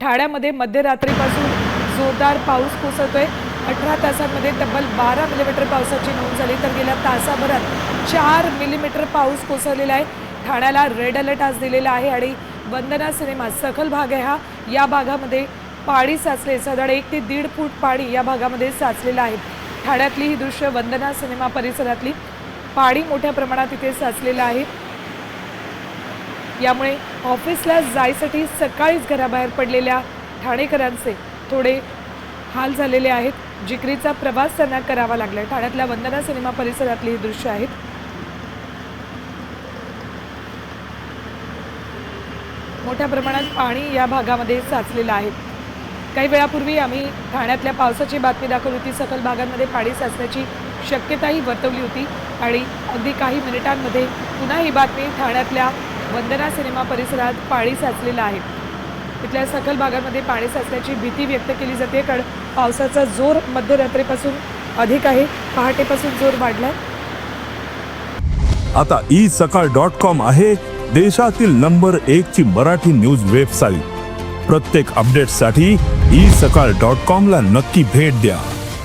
ठाण्यामध्ये मध्यरात्रीपासून जोरदार पाऊस कोसळतोय। 18 तासांमध्ये तब्बल 12 मिलीमीटर पावसाची नोंद झाली, तर गेल्या तासाभरात 4 मिलीमीटर पाऊस कोसळलेला आहे। ठाण्याला रेड अलर्ट आज दिलेला आहे आणि वंदना सिनेमा सखल भाग आहे हा। या भागामध्ये पाणी साचले, साधारण 1 ते 1.5 फूट पाणी या भागामध्ये साचलेलं आहे। ठाण्यातली ही दृश्य वंदना सिनेमा परिसरातली, पाणी मोठ्या प्रमाणात इथे साचलेलं आहे। यामुळे ऑफिसला जायसाठी सकाळीच घराबाहेर पडलेल्या ठाणेकरांचे थोडे हाल झालेले आहेत। जिकरीचा प्रवास त्यांना करावा लागला। ठाण्यातल्या वंदना सिनेमा परिसरातली ही दृश्य आहेत। मोठ्या प्रमाणात पाणी या भागामध्ये साचलेलं आहे। काही वेळापूर्वी आम्ही ठाण्यातल्या पावसाची बातमी दाखवली होती। सखल भागांमध्ये पाणी साचण्याची शक्यताही वर्तवली होती आणि अगदी काही मिनिटांमध्ये पुन्हा ही बातमी ठाण्यातल्या वंदना सिनेमा परिसरात पाणी साचलेलं आहे। इथल्या सखल भागांमध्ये पाणी साचण्याची भीती व्यक्त केली जाते, कारण पावसाचा जोर मध्यरात्रीपासून अधिक आहे। पहाटेपासून जोर वाढलाय। आता isakal.com आहे देशातील नंबर 1 ची मराठी न्यूज वेबसाईट। प्रत्येक अपडेटसाठी isakal.com ला नक्की भेट द्या।